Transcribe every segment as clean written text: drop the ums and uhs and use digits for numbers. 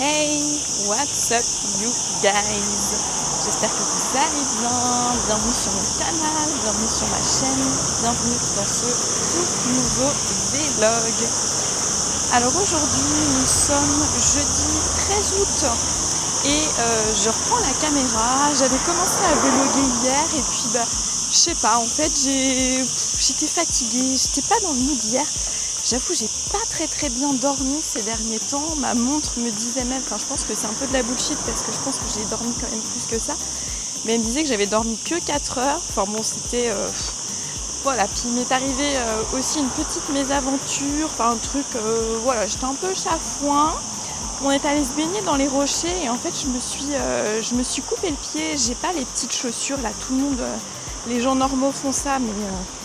Hey, what's up you guys? J'espère que vous allez bien. Bienvenue sur mon canal, bienvenue sur ma chaîne, bienvenue dans ce tout nouveau vlog. Alors aujourd'hui nous sommes jeudi 13 août et je reprends la caméra. J'avais commencé à vloguer hier et puis je sais pas, en fait j'étais fatiguée, j'étais pas dans le mood hier. J'avoue, j'ai pas très bien dormi ces derniers temps. Ma montre me disait même, je pense que c'est un peu de la bullshit parce que je pense que j'ai dormi quand même plus que ça. Mais elle me disait que j'avais dormi que 4 heures. Enfin bon, c'était... voilà, puis il m'est arrivé aussi une petite mésaventure. Enfin un truc, voilà, j'étais un peu chafouin. On est allé se baigner dans les rochers et en fait je me suis coupé le pied. J'ai pas les petites chaussures là, tout le monde... les gens normaux font ça, mais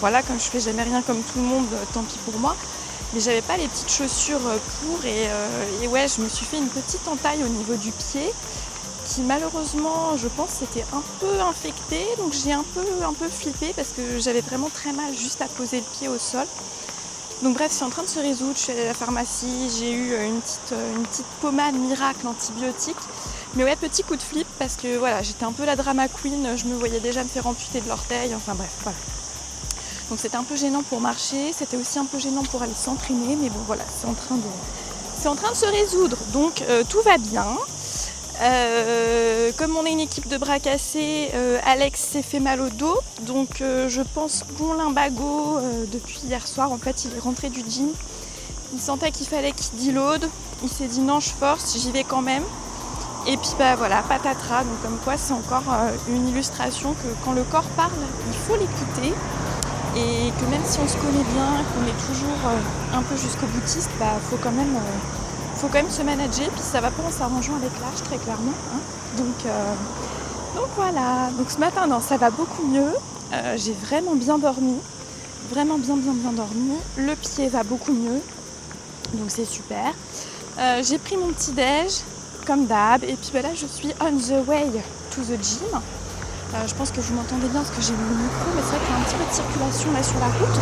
voilà, comme je fais jamais rien comme tout le monde, tant pis pour moi. Mais j'avais pas les petites chaussures pour et ouais, je me suis fait une petite entaille au niveau du pied qui malheureusement, je pense, c'était un peu infecté. Donc j'ai un peu flippé parce que j'avais vraiment très mal juste à poser le pied au sol. Donc bref, c'est en train de se résoudre. Je suis allée à la pharmacie, j'ai eu une petite pommade miracle antibiotique. Mais ouais, petit coup de flip parce que voilà, j'étais un peu la drama queen, je me voyais déjà me faire amputer de l'orteil, enfin bref, voilà. Donc c'était un peu gênant pour marcher, c'était aussi un peu gênant pour aller s'entraîner, mais bon voilà, c'est en train de se résoudre, donc tout va bien. Comme on est une équipe de bras cassés, Alex s'est fait mal au dos, donc je pense bon lumbago depuis hier soir. En fait, il est rentré du gym, il sentait qu'il fallait qu'il deload, il s'est dit non, je force, j'y vais quand même. Et puis voilà, patatras, donc comme quoi c'est encore une illustration que quand le corps parle, il faut l'écouter. Et que même si on se connaît bien, qu'on est toujours un peu jusqu'au boutiste, faut quand même se manager. Puis ça va pas en s'arrangeant avec l'âge, très clairement. Hein. Donc voilà. Donc ce matin, non, ça va beaucoup mieux. J'ai vraiment bien dormi. Vraiment bien dormi. Le pied va beaucoup mieux. Donc c'est super. J'ai pris mon petit déj, comme d'hab. Et puis là, je suis on the way to the gym. Je pense que vous m'entendez bien parce que j'ai mon micro, mais c'est vrai qu'il y a un petit peu de circulation là sur la route.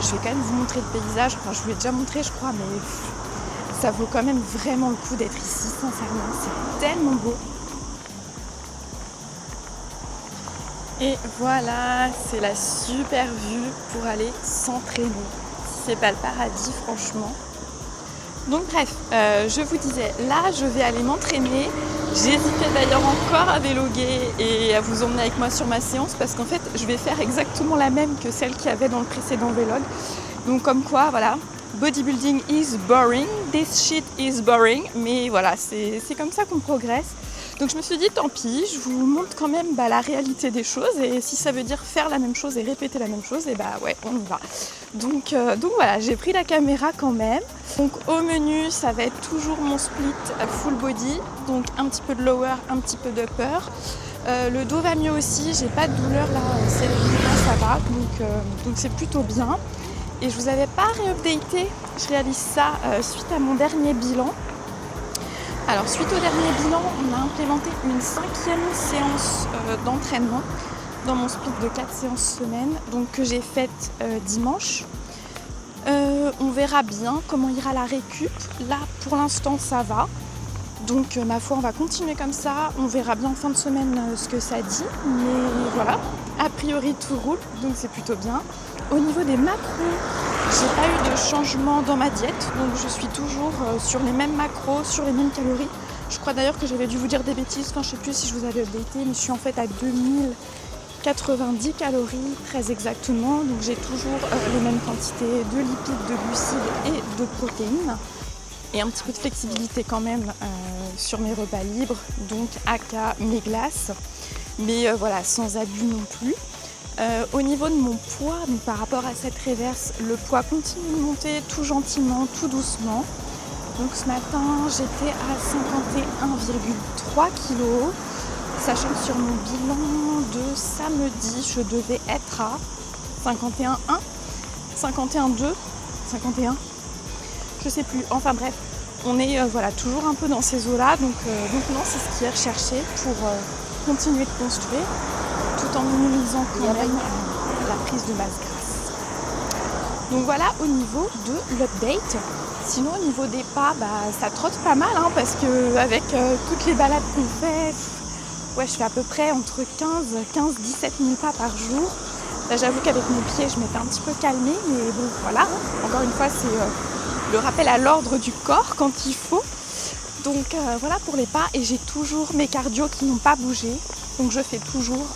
Je vais quand même vous montrer le paysage. Enfin, je vous l'ai déjà montré, je crois, mais ça vaut quand même vraiment le coup d'être ici, sincèrement. C'est tellement beau. Et voilà, c'est la super vue pour aller s'entraîner. C'est pas le paradis, franchement. Donc bref, je vous disais, là je vais aller m'entraîner. J'hésitais d'ailleurs encore à vloguer et à vous emmener avec moi sur ma séance parce qu'en fait je vais faire exactement la même que celle qu'il y avait dans le précédent vlog. Donc comme quoi, voilà, bodybuilding is boring, this shit is boring, mais voilà, c'est comme ça qu'on progresse. Donc je me suis dit tant pis, je vous montre quand même la réalité des choses et si ça veut dire faire la même chose et répéter la même chose, et ouais, on y va. Donc voilà, j'ai pris la caméra quand même. Donc au menu, ça va être toujours mon split full body, donc un petit peu de lower, un petit peu d'upper. Le dos va mieux aussi, j'ai pas de douleur là, c'est ça va, donc c'est plutôt bien. Et je vous avais pas réupdaté, je réalise ça suite à mon dernier bilan. Alors suite au dernier bilan, on a implémenté une 5e séance d'entraînement dans mon split de 4 séances semaine, donc que j'ai faite dimanche. On verra bien comment ira la récup. Là pour l'instant ça va. Donc ma foi on va continuer comme ça. On verra bien en fin de semaine ce que ça dit. Mais voilà, a priori tout roule, donc c'est plutôt bien. Au niveau des macros, j'ai pas eu de changement dans ma diète, donc je suis toujours sur les mêmes macros, sur les mêmes calories. Je crois d'ailleurs que j'avais dû vous dire des bêtises, je sais plus si je vous avais updaté, mais je suis en fait à 2090 calories, très exactement. Donc j'ai toujours les mêmes quantités de lipides, de glucides et de protéines. Et un petit peu de flexibilité quand même sur mes repas libres, donc aka mes glaces. Mais voilà, sans abus non plus. Au niveau de mon poids, donc par rapport à cette reverse, le poids continue de monter tout gentiment, tout doucement. Donc ce matin, j'étais à 51,3 kg, sachant que sur mon bilan de samedi, je devais être à 51,1, 51,2, 51, je sais plus. Enfin bref, on est voilà, toujours un peu dans ces eaux-là, donc non, c'est ce qui est recherché pour continuer de construire, tout en minimisant quand même la prise de masse grasse. Donc voilà au niveau de l'update. Sinon au niveau des pas, ça trotte pas mal hein, parce que avec toutes les balades qu'on fait, ouais, je fais à peu près entre 15-17 000 pas par jour. Là j'avoue qu'avec mes pieds je m'étais un petit peu calmée, mais bon voilà, encore une fois c'est le rappel à l'ordre du corps quand il faut. Donc voilà pour les pas, et j'ai toujours mes cardio qui n'ont pas bougé. Donc je fais toujours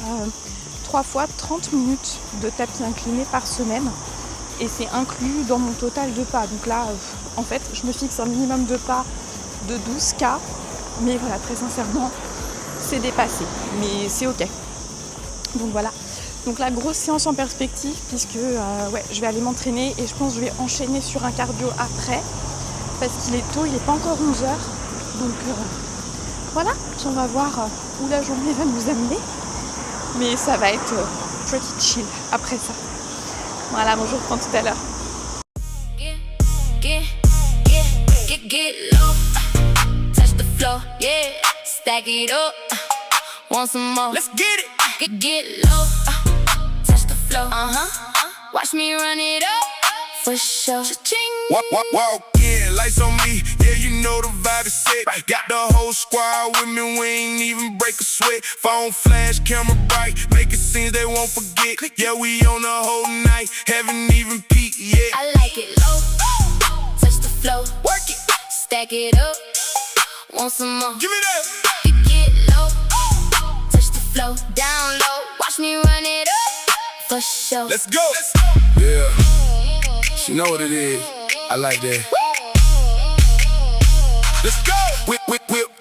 3 fois 30 minutes de tapis incliné par semaine. Et c'est inclus dans mon total de pas. Donc là, en fait, je me fixe un minimum de pas de 12K. Mais voilà, très sincèrement, c'est dépassé. Mais c'est ok. Donc voilà. Donc la grosse séance en perspective, puisque ouais, je vais aller m'entraîner et je pense que je vais enchaîner sur un cardio après. Parce qu'il est tôt, il n'est pas encore 11h. Donc voilà, puis on va voir où la journée va nous amener. Mais ça va être pretty chill après ça. Voilà, bonjour, prends tout à l'heure. Get low, touch the floor, yeah. Stack it up, want some more. Let's get it. Get low, touch the floor, watch me run it up, for sure. Walk in, lights on me, yeah, you know the vibe is set. Got the whole squad with me, we ain't even break a sweat. Phone flash, camera bright, make it seem they won't forget. Yeah, we on the whole night, haven't even peaked yet. I like it low, touch the floor, work it, stack it up, want some more. Give me that. Get low, touch the floor, down low, watch me run it up, for sure. Let's go. Yeah, she know what it is. I like that. Let's go. Whip,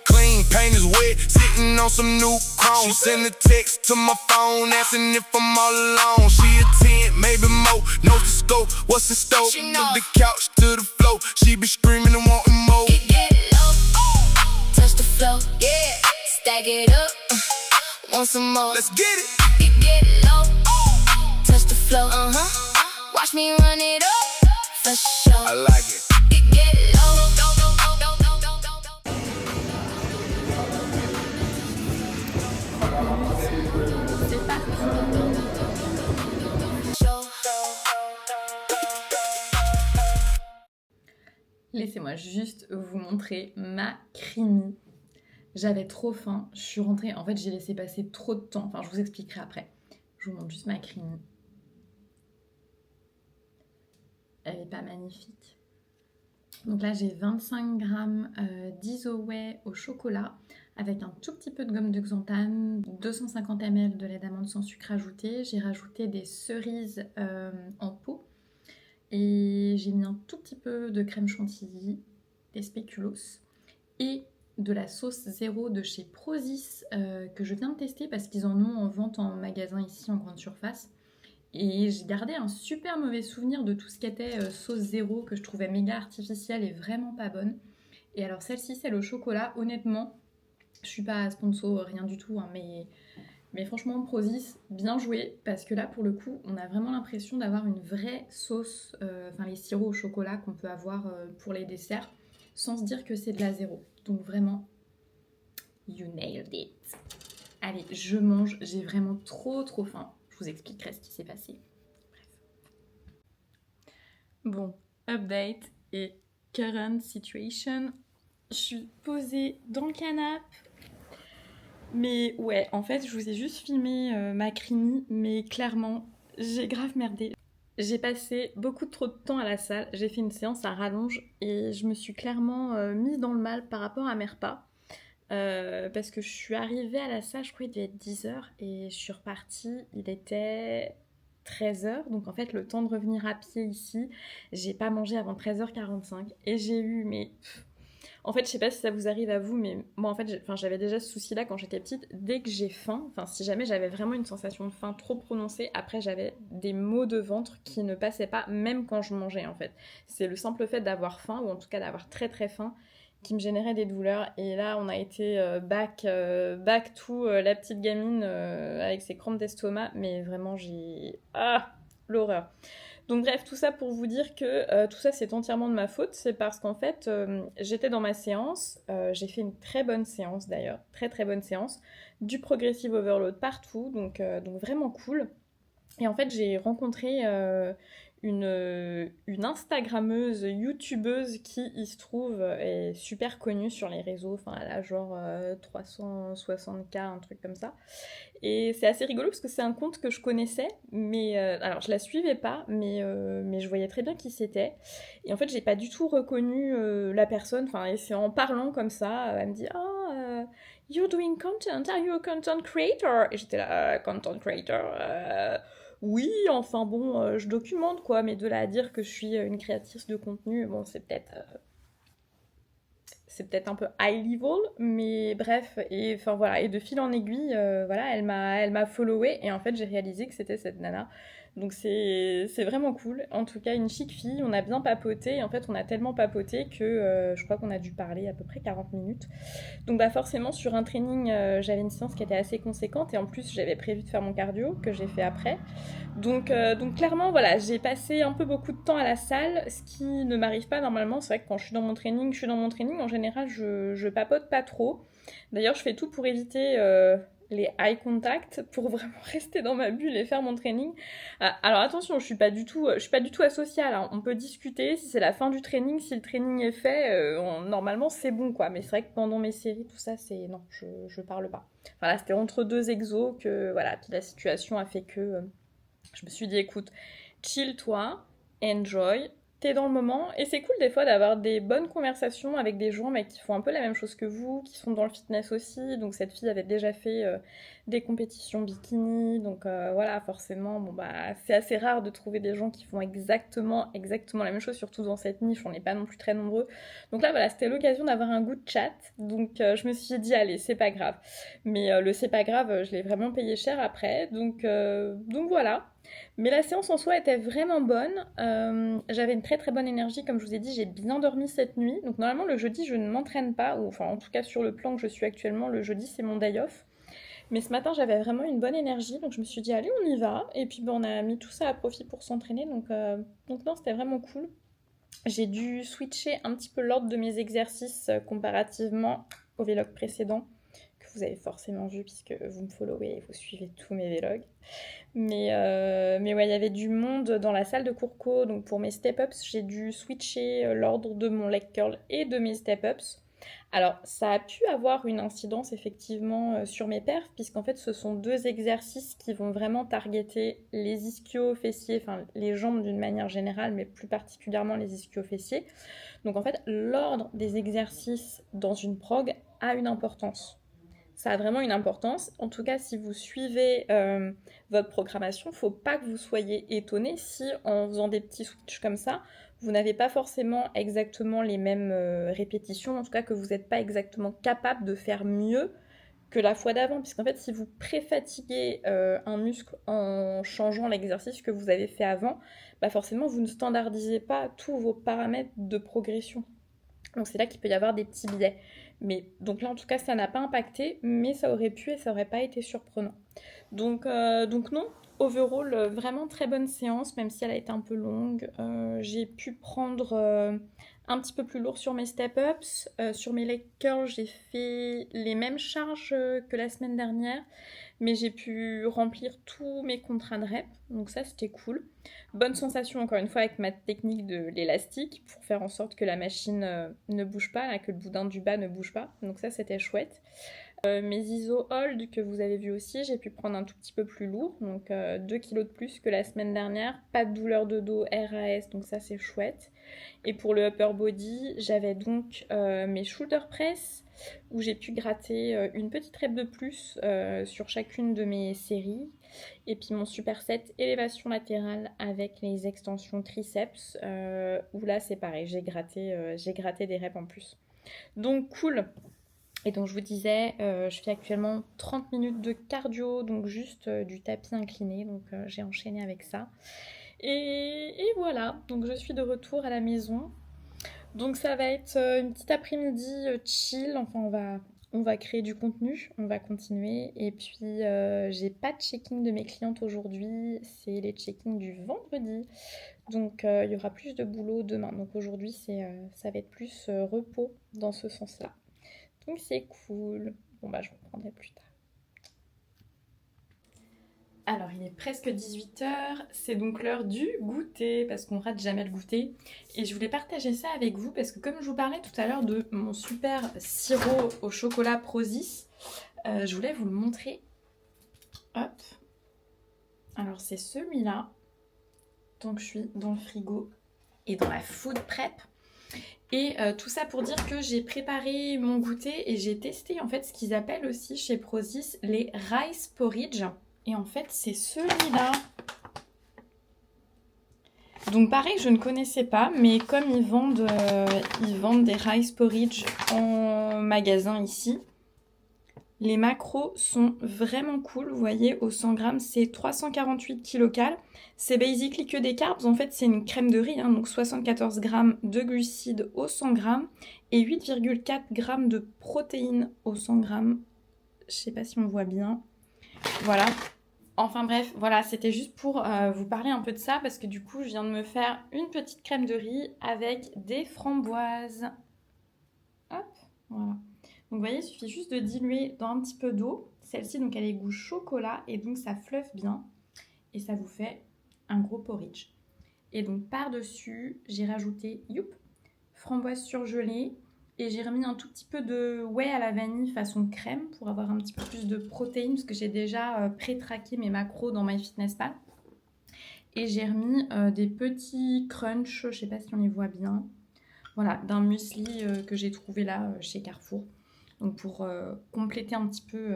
clean, paint is wet. Sitting on some new chrome. She send a text to my phone, asking if I'm all alone. She a 10, maybe more. Knows the scope, what's in store. From the couch to the floor, she be screaming and wanting more. Get low, touch the floor, yeah. Stack it up, want some more. Let's get it. Get low, touch the floor, watch me run it up, for sure. I like it. Get low. C'est parti. Laissez-moi juste vous montrer ma creamy. J'avais trop faim, je suis rentrée, en fait j'ai laissé passer trop de temps, enfin je vous expliquerai après. Je vous montre juste ma creamy. Elle est pas magnifique. Donc là j'ai 25 grammes d'Isoway au chocolat avec un tout petit peu de gomme de xanthane, 250 ml de lait d'amande sans sucre ajouté. J'ai rajouté des cerises en pot et j'ai mis un tout petit peu de crème chantilly, des spéculoos et de la sauce zéro de chez Prozis que je viens de tester parce qu'ils en ont en vente en magasin ici en grande surface. Et j'ai gardé un super mauvais souvenir de tout ce qui était sauce zéro que je trouvais méga artificielle et vraiment pas bonne. Et alors celle-ci, c'est le chocolat. Honnêtement, je suis pas sponsor, rien du tout, hein, mais franchement, Prozis, bien joué, parce que là, pour le coup, on a vraiment l'impression d'avoir une vraie sauce, enfin les sirops au chocolat qu'on peut avoir pour les desserts, sans se dire que c'est de la zéro. Donc vraiment, you nailed it. Allez, je mange, j'ai vraiment trop faim. Je vous expliquerai ce qui s'est passé. Bref. Bon, update et current situation. Je suis posée dans le canapé. Mais ouais, en fait, je vous ai juste filmé ma creamy, mais clairement, j'ai grave merdé. J'ai passé beaucoup trop de temps à la salle, j'ai fait une séance à rallonge et je me suis clairement mise dans le mal par rapport à mes repas. Parce que je suis arrivée à la salle, je crois qu'il devait être 10h et je suis repartie, il était 13h, donc en fait le temps de revenir à pied ici, j'ai pas mangé avant 13h45 et j'ai eu en fait je sais pas si ça vous arrive à vous, mais moi en fait j'avais déjà ce souci là quand j'étais petite, dès que j'ai faim, enfin si jamais j'avais vraiment une sensation de faim trop prononcée, après j'avais des maux de ventre qui ne passaient pas même quand je mangeais en fait. C'est le simple fait d'avoir faim, ou en tout cas d'avoir très faim, qui me générait des douleurs. Et là on a été back to la petite gamine avec ses crampes d'estomac, mais vraiment j'ai l'horreur. Donc bref, tout ça pour vous dire que tout ça c'est entièrement de ma faute. C'est parce qu'en fait j'étais dans ma séance, j'ai fait une très bonne séance d'ailleurs, très bonne séance, du progressive overload partout, donc vraiment cool. Et en fait j'ai rencontré une Instagrammeuse, youtubeuse qui, il se trouve, est super connue sur les réseaux. Enfin, elle a genre 360K, un truc comme ça. Et c'est assez rigolo parce que c'est un compte que je connaissais, mais alors je la suivais pas, mais je voyais très bien qui c'était. Et en fait, j'ai pas du tout reconnu la personne. Enfin, et c'est en parlant comme ça, elle me dit you're doing content, are you a content creator? Et j'étais là, content creator oui, enfin bon, je documente quoi, mais de là à dire que je suis une créatrice de contenu, bon, c'est peut-être un peu high level, mais bref, et enfin voilà, et de fil en aiguille, voilà, elle m'a followé, et en fait, j'ai réalisé que c'était cette nana. Donc c'est vraiment cool. En tout cas, une chic fille, on a bien papoté, et en fait, on a tellement papoté que je crois qu'on a dû parler à peu près 40 minutes. Donc bah forcément sur un training j'avais une séance qui était assez conséquente et en plus j'avais prévu de faire mon cardio que j'ai fait après. Donc clairement voilà, j'ai passé un peu beaucoup de temps à la salle, ce qui ne m'arrive pas normalement. C'est vrai que quand je suis dans mon training, je suis dans mon training. En général je papote pas trop. D'ailleurs je fais tout pour éviter les eye contact pour vraiment rester dans ma bulle et faire mon training. Alors attention, je suis pas du tout asociale, hein. On peut discuter si c'est la fin du training, si le training est fait, normalement c'est bon quoi. Mais c'est vrai que pendant mes séries, tout ça, c'est non, je parle pas. Enfin là, c'était entre deux exos que voilà, puis la situation a fait que je me suis dit écoute, chill toi, enjoy. T'es dans le moment et c'est cool des fois d'avoir des bonnes conversations avec des gens mais qui font un peu la même chose que vous, qui sont dans le fitness aussi. Donc cette fille avait déjà fait des compétitions bikini, donc voilà forcément bon bah c'est assez rare de trouver des gens qui font exactement la même chose, surtout dans cette niche on n'est pas non plus très nombreux. Donc là voilà c'était l'occasion d'avoir un goût de chat, donc je me suis dit allez c'est pas grave, mais le c'est pas grave je l'ai vraiment payé cher après, donc voilà. Mais la séance en soi était vraiment bonne. J'avais une très très bonne énergie, comme je vous ai dit, j'ai bien dormi cette nuit. Donc normalement le jeudi je ne m'entraîne pas, ou enfin en tout cas sur le plan que je suis actuellement, le jeudi c'est mon day off. Mais ce matin j'avais vraiment une bonne énergie, donc je me suis dit allez on y va. Et puis on a mis tout ça à profit pour s'entraîner, donc non c'était vraiment cool. J'ai dû switcher un petit peu l'ordre de mes exercices comparativement au vlog précédent, que vous avez forcément vu puisque vous me followez et vous suivez tous mes vlogs. Mais ouais, il y avait du monde dans la salle de cours co. Donc pour mes step-ups, j'ai dû switcher l'ordre de mon leg curl et de mes step-ups. Alors, ça a pu avoir une incidence effectivement sur mes perfs, puisqu'en fait, ce sont deux exercices qui vont vraiment targeter les ischio-fessiers, enfin les jambes d'une manière générale, mais plus particulièrement les ischio-fessiers. Donc en fait, l'ordre des exercices dans une prog a une importance. Ça a vraiment une importance. En tout cas, si vous suivez votre programmation, il ne faut pas que vous soyez étonné si en faisant des petits switches comme ça, vous n'avez pas forcément exactement les mêmes répétitions, en tout cas que vous n'êtes pas exactement capable de faire mieux que la fois d'avant, puisqu'en fait, si vous préfatiguez un muscle en changeant l'exercice que vous avez fait avant, bah forcément, vous ne standardisez pas tous vos paramètres de progression. Donc c'est là qu'il peut y avoir des petits biais. Mais donc là en tout cas ça n'a pas impacté, mais ça aurait pu et ça aurait pas été surprenant. Donc non, overall vraiment très bonne séance, même si elle a été un peu longue. J'ai pu prendre un petit peu plus lourd sur mes step-ups. Sur mes leg curls j'ai fait les mêmes charges que la semaine dernière, mais j'ai pu remplir tous mes contrats de rep, donc ça c'était cool. Bonne sensation encore une fois avec ma technique de l'élastique pour faire en sorte que la machine ne bouge pas, là, que le boudin du bas ne bouge pas, donc ça c'était chouette. Mes ISO hold que vous avez vu aussi, j'ai pu prendre un tout petit peu plus lourd, donc 2 kg de plus que la semaine dernière, pas de douleur de dos RAS, donc ça c'est chouette. Et pour le upper body, j'avais donc mes shoulder press où j'ai pu gratter une petite rep de plus sur chacune de mes séries. Et puis mon superset élévation latérale avec les extensions triceps où là c'est pareil, j'ai gratté des reps en plus. Donc cool. Et donc je vous disais, je fais actuellement 30 minutes de cardio, donc juste du tapis incliné, donc j'ai enchaîné avec ça. Et voilà, donc je suis de retour à la maison. Donc ça va être une petite après-midi chill, enfin on va créer du contenu, on va continuer. Et puis j'ai pas de checking de mes clientes aujourd'hui, c'est les checkings du vendredi. Donc il y aura plus de boulot demain. Donc aujourd'hui ça va être plus repos dans ce sens-là. Donc c'est cool. Bon bah je reprendrai plus tard. Alors, il est presque 18h, c'est donc l'heure du goûter, parce qu'on rate jamais le goûter. Et je voulais partager ça avec vous, parce que comme je vous parlais tout à l'heure de mon super sirop au chocolat Prozis, je voulais vous le montrer. Hop. Alors, c'est celui-là. Donc, je suis dans le frigo et dans la food prep. Et tout ça pour dire que j'ai préparé mon goûter et j'ai testé en fait ce qu'ils appellent aussi chez Prozis les rice porridge. Et en fait, c'est celui-là. Donc pareil, je ne connaissais pas, mais comme ils vendent des rice porridge en magasin ici, les macros sont vraiment cool. Vous voyez, au 100 grammes, c'est 348 kcal. C'est basically que des carbs. En fait, c'est une crème de riz, hein, donc 74 grammes de glucides au 100 grammes et 8,4 grammes de protéines au 100 grammes. Je sais pas si on voit bien. Voilà. Enfin bref, voilà, c'était juste pour vous parler un peu de ça parce que du coup, je viens de me faire une petite crème de riz avec des framboises. Hop, voilà. Donc vous voyez, il suffit juste de diluer dans un petit peu d'eau. Celle-ci, donc elle est goût chocolat et donc ça fluffe bien et ça vous fait un gros porridge. Et donc par-dessus, j'ai rajouté, framboises surgelées. Et j'ai remis un tout petit peu de whey à la vanille façon crème pour avoir un petit peu plus de protéines parce que j'ai déjà pré-traqué mes macros dans MyFitnessPal. Et j'ai remis des petits crunchs, je sais pas si on les voit bien, voilà, d'un muesli que j'ai trouvé là chez Carrefour. Donc pour compléter un petit peu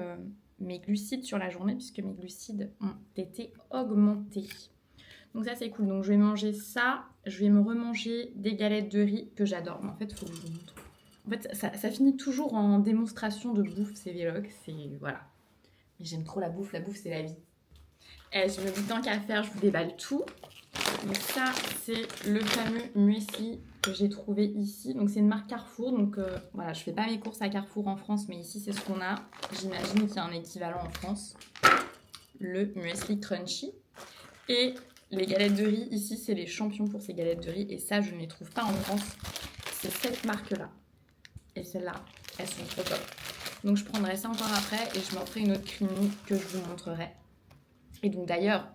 mes glucides sur la journée puisque mes glucides ont été augmentés. Donc ça c'est cool, donc je vais manger ça, je vais me remanger des galettes de riz que j'adore, mais en fait il faut que je vous montre. En fait, ça finit toujours en démonstration de bouffe, ces vlogs, c'est... voilà. Mais j'aime trop la bouffe c'est la vie. Et je me dis tant qu'à faire, je vous déballe tout. Donc ça, c'est le fameux muesli que j'ai trouvé ici. Donc c'est une marque Carrefour, donc voilà, je fais pas mes courses à Carrefour en France, mais ici c'est ce qu'on a. J'imagine qu'il y a un équivalent en France. Le muesli crunchy. Et les galettes de riz, ici c'est les champions pour ces galettes de riz. Et ça, je ne les trouve pas en France. C'est cette marque-là. Et celles-là, elles sont trop top. Donc je prendrai ça encore après et je m'en ferai une autre creamy que je vous montrerai. Et donc d'ailleurs,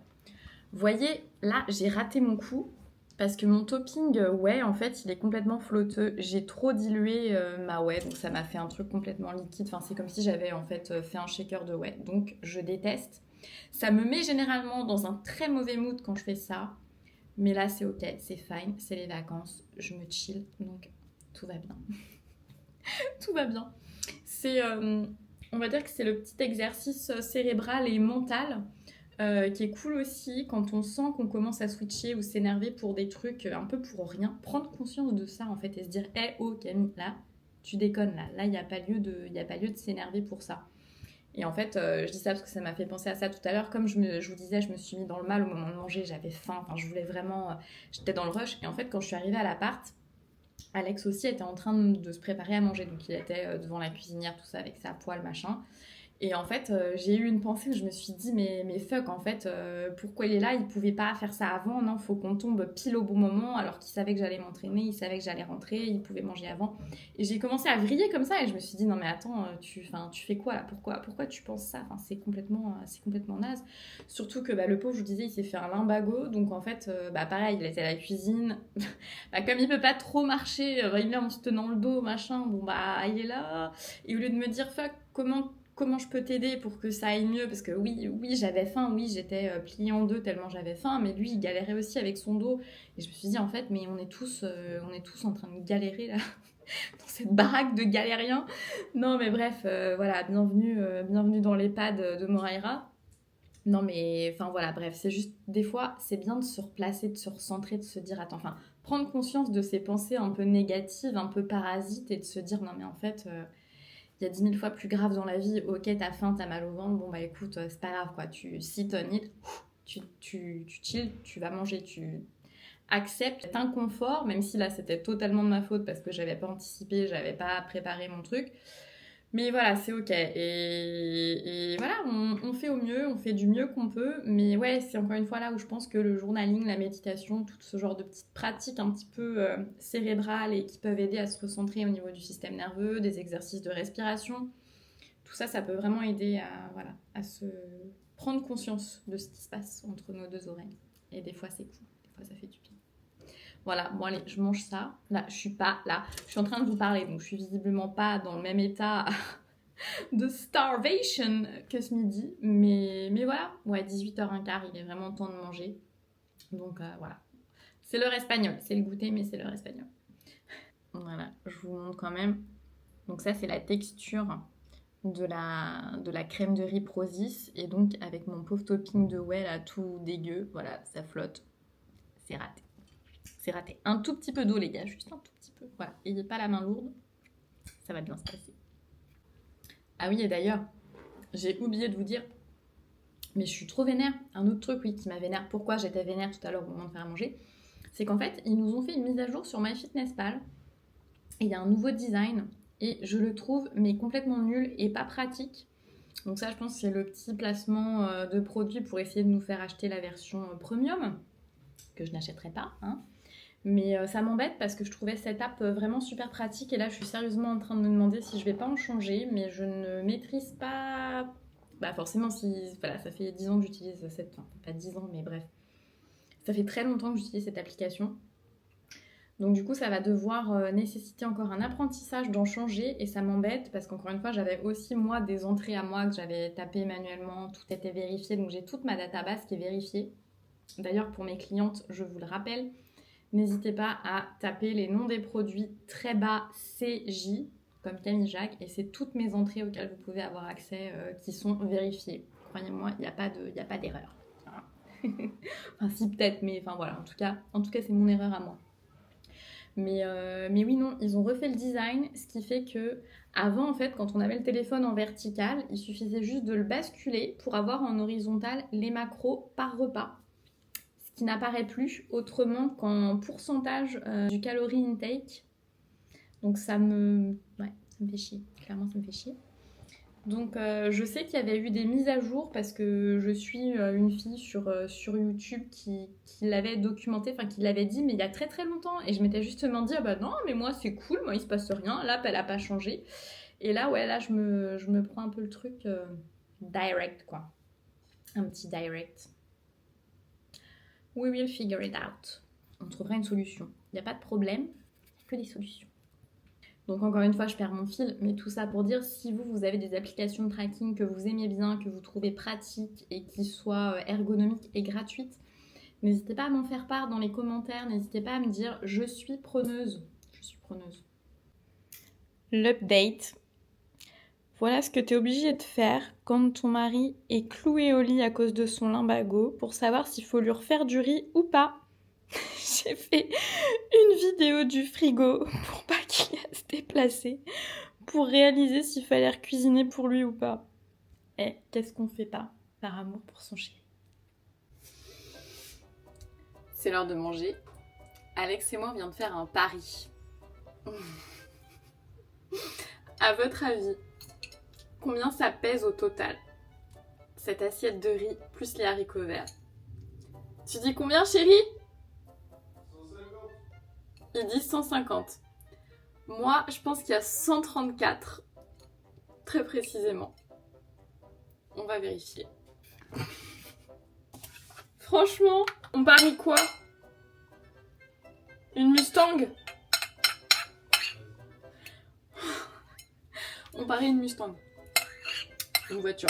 vous voyez, là j'ai raté mon coup parce que mon topping whey, en fait, il est complètement flotteux. J'ai trop dilué ma whey, donc ça m'a fait un truc complètement liquide. Enfin, c'est comme si j'avais en fait fait un shaker de whey. Donc je déteste. Ça me met généralement dans un très mauvais mood quand je fais ça. Mais là c'est ok, c'est fine, c'est les vacances, je me chill, donc tout va bien. Tout va bien. C'est, on va dire que c'est le petit exercice cérébral et mental qui est cool aussi quand on sent qu'on commence à switcher ou s'énerver pour des trucs un peu pour rien. Prendre conscience de ça en fait et se dire hey, oh Camille, là, tu déconnes là. Là, il n'y a pas lieu de s'énerver pour ça. Et en fait, je dis ça parce que ça m'a fait penser à ça tout à l'heure. Comme je vous disais, je me suis mis dans le mal au moment de manger. J'avais faim. Enfin, je voulais vraiment... j'étais dans le rush. Et en fait, quand je suis arrivée à l'appart, Alex aussi était en train de se préparer à manger, donc il était devant la cuisinière, tout ça, avec sa poêle, machin. Et en fait, j'ai eu une pensée où je me suis dit, mais fuck, en fait, pourquoi il est là? Il pouvait pas faire ça avant, non, faut qu'on tombe pile au bon moment, alors qu'il savait que j'allais m'entraîner, il savait que j'allais rentrer, il pouvait manger avant. Et j'ai commencé à vriller comme ça, et je me suis dit, non mais attends, tu fais quoi là? Pourquoi tu penses ça? Enfin, c'est complètement naze. Surtout que le pauvre, je vous disais, il s'est fait un lumbago, donc en fait, pareil, il était à la cuisine. Comme il peut pas trop marcher, il est en se tenant le dos, machin, il est là. Et au lieu de me dire, fuck, comment je peux t'aider pour que ça aille mieux? Parce que oui, j'avais faim, oui, j'étais pliée en deux tellement j'avais faim, mais lui, il galérait aussi avec son dos. Et je me suis dit, en fait, mais on est tous en train de galérer, là, dans cette baraque de galériens. Non, mais bref, voilà, bienvenue dans l'EHPAD de Moraïra. Non, mais, enfin, voilà, bref, c'est juste, des fois, c'est bien de se replacer, de se recentrer, de se dire, attends, prendre conscience de ces pensées un peu négatives, un peu parasites, et de se dire, non, mais en fait... il y a 10 000 fois plus grave dans la vie. Ok, t'as faim, t'as mal au ventre. Écoute, c'est pas grave, quoi. Si t'en it, tu chill, tu vas manger, tu acceptes cet inconfort, même si là, c'était totalement de ma faute parce que j'avais pas anticipé, j'avais pas préparé mon truc. Mais voilà, c'est ok. Et voilà, on fait au mieux, on fait du mieux qu'on peut. Mais ouais, c'est encore une fois là où je pense que le journaling, la méditation, tout ce genre de petites pratiques un petit peu cérébrales et qui peuvent aider à se recentrer au niveau du système nerveux, des exercices de respiration, tout ça, ça peut vraiment aider à se prendre conscience de ce qui se passe entre nos deux oreilles. Et des fois, c'est cool. Des fois, ça fait du bien. Voilà, bon allez, je mange ça. Là, je suis pas là. Je suis en train de vous parler, donc je suis visiblement pas dans le même état de starvation que ce midi. Mais voilà, ouais, 18h15, il est vraiment temps de manger. Donc voilà. C'est l'heure espagnole. C'est le goûter, mais c'est l'heure espagnole. Voilà, je vous montre quand même. Donc ça, c'est la texture de la crème de riz Prozis. Et donc, avec mon pauvre topping de whey, là, tout dégueu, voilà, ça flotte. C'est raté. C'est raté. Un tout petit peu d'eau, les gars, juste un tout petit peu. Voilà, ayez pas la main lourde. Ça va bien se passer. Ah oui, et d'ailleurs, j'ai oublié de vous dire, mais je suis trop vénère. Un autre truc, oui, qui m'a vénère. Pourquoi j'étais vénère tout à l'heure au moment de faire à manger, c'est qu'en fait, ils nous ont fait une mise à jour sur MyFitnessPal. Et il y a un nouveau design. Et je le trouve, mais complètement nul et pas pratique. Donc ça, je pense que c'est le petit placement de produit pour essayer de nous faire acheter la version premium, que je n'achèterai pas, hein. Mais ça m'embête parce que je trouvais cette app vraiment super pratique. Et là, je suis sérieusement en train de me demander si je vais pas en changer. Mais je ne maîtrise pas... Bah forcément, voilà, ça fait 10 ans que j'utilise cette... Enfin, pas 10 ans, mais bref. Ça fait très longtemps que j'utilise cette application. Donc du coup, ça va devoir nécessiter encore un apprentissage d'en changer. Et ça m'embête parce qu'encore une fois, j'avais aussi, moi, des entrées à moi que j'avais tapées manuellement. Tout était vérifié. Donc j'ai toute ma database qui est vérifiée. D'ailleurs, pour mes clientes, je vous le rappelle... N'hésitez pas à taper les noms des produits très bas CJ, comme Camille Jacques, et c'est toutes mes entrées auxquelles vous pouvez avoir accès qui sont vérifiées. Croyez-moi, il n'y a pas d'erreur. Voilà. Enfin, si peut-être, mais enfin voilà, en tout cas, c'est mon erreur à moi. Mais oui, non, ils ont refait le design, ce qui fait que avant, en fait, quand on avait le téléphone en vertical, il suffisait juste de le basculer pour avoir en horizontal les macros par repas. Qui n'apparaît plus autrement qu'en pourcentage du calorie intake. Donc ça me fait chier. Clairement, ça me fait chier. Donc je sais qu'il y avait eu des mises à jour parce que je suis une fille sur YouTube qui l'avait documenté, enfin qui l'avait dit, mais il y a très très longtemps. Et je m'étais justement dit, ah bah non, mais moi c'est cool, moi il se passe rien. L'app, elle a pas changé. Et là, ouais, là je me prends un peu le truc direct, quoi. Un petit direct. We will figure it out. On trouvera une solution. Il n'y a pas de problème, il n'y a que des solutions. Donc encore une fois, je perds mon fil, mais tout ça pour dire, si vous avez des applications de tracking que vous aimez bien, que vous trouvez pratiques et qui soient ergonomiques et gratuites, n'hésitez pas à m'en faire part dans les commentaires, n'hésitez pas à me dire « je suis preneuse ». Je suis preneuse. L'update. Voilà ce que tu es obligé de faire quand ton mari est cloué au lit à cause de son lumbago pour savoir s'il faut lui refaire du riz ou pas. J'ai fait une vidéo du frigo pour pas qu'il ait à se déplacer, pour réaliser s'il fallait cuisiner pour lui ou pas. Et qu'est-ce qu'on fait pas par amour pour son chéri? C'est l'heure de manger. Alex et moi, on vient de faire un pari. À votre avis, combien ça pèse au total, cette assiette de riz plus les haricots verts? Tu dis combien, chérie? 150. Il dit 150. Moi, je pense qu'il y a 134. Très précisément. On va vérifier. Franchement, on parie quoi? Une Mustang? On parie une Mustang. Une voiture.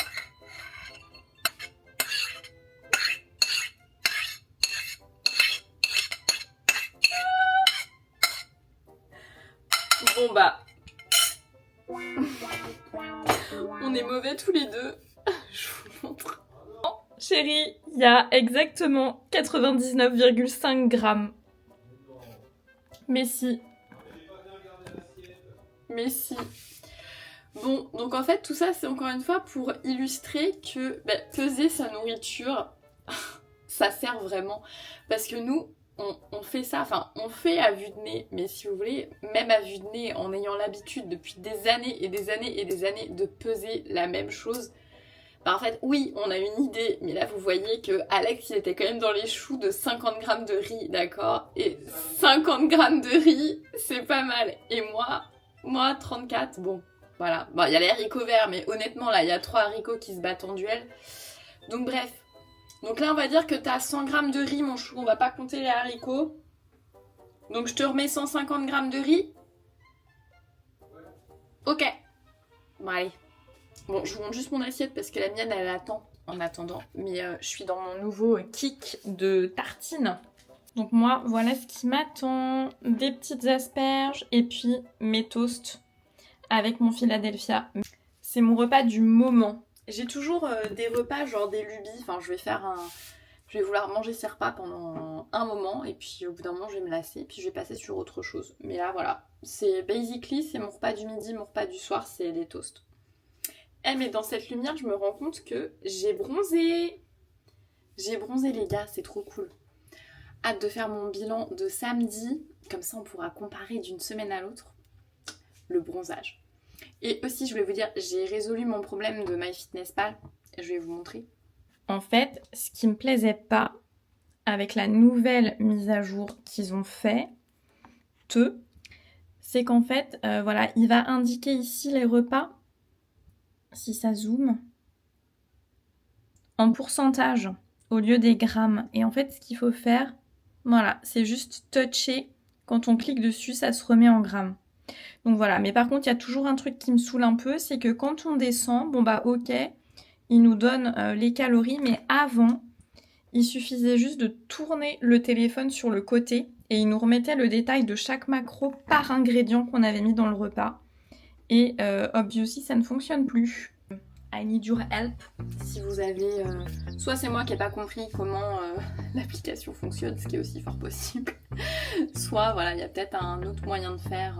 Bon bah, on est mauvais tous les deux. Je vous montre. Oh, chérie, il y a exactement 99,5 grammes. Mais si. Mais si. Bon, donc en fait, tout ça, c'est encore une fois pour illustrer que peser sa nourriture, ça sert vraiment. Parce que nous, on fait ça, enfin, on fait à vue de nez, mais si vous voulez, même à vue de nez, en ayant l'habitude depuis des années et des années et des années de peser la même chose, en fait, oui, on a une idée, mais là, vous voyez que Alex, il était quand même dans les choux de 50 grammes de riz, d'accord? Et 50 grammes de riz, c'est pas mal. Et moi, 34, bon... Voilà, bon, il y a les haricots verts, mais honnêtement, là, il y a 3 haricots qui se battent en duel. Donc bref. Donc là, on va dire que t'as 100 g de riz, mon chou. On va pas compter les haricots. Donc je te remets 150 g de riz. Ok. Bon, allez. Bon, je vous montre juste mon assiette parce que la mienne, elle attend en attendant. Mais je suis dans mon nouveau kick de tartine. Donc moi, voilà ce qui m'attend. Des petites asperges et puis mes toasts avec mon Philadelphia. C'est mon repas du moment. J'ai toujours des repas, genre des lubies. Enfin, je vais vouloir manger ces repas pendant un moment et puis au bout d'un moment, je vais me lasser. Puis je vais passer sur autre chose. Mais là, voilà. C'est basically, c'est mon repas du midi, mon repas du soir, c'est des toasts. Eh mais dans cette lumière, je me rends compte que j'ai bronzé. J'ai bronzé les gars, c'est trop cool. Hâte de faire mon bilan de samedi. Comme ça, on pourra comparer d'une semaine à l'autre le bronzage. Et aussi, je voulais vous dire, j'ai résolu mon problème de MyFitnessPal. Je vais vous montrer. En fait, ce qui me plaisait pas avec la nouvelle mise à jour qu'ils ont fait, c'est qu'en fait, voilà, il va indiquer ici les repas, si ça zoome, en pourcentage au lieu des grammes. Et en fait, ce qu'il faut faire, voilà, c'est juste toucher. Quand on clique dessus, ça se remet en grammes. Donc voilà, mais par contre, il y a toujours un truc qui me saoule un peu, c'est que quand on descend, bon bah ok, il nous donne les calories, mais avant, il suffisait juste de tourner le téléphone sur le côté et il nous remettait le détail de chaque macro par ingrédient qu'on avait mis dans le repas. Et obviously, ça ne fonctionne plus. I need your help. Si vous avez... soit c'est moi qui n'ai pas compris comment l'application fonctionne, ce qui est aussi fort possible. Soit, voilà, il y a peut-être un autre moyen de faire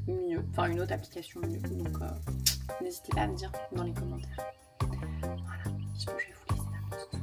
mieux. Enfin, une autre application mieux. Donc, n'hésitez pas à me dire dans les commentaires. Voilà, je vais vous laisser la pause.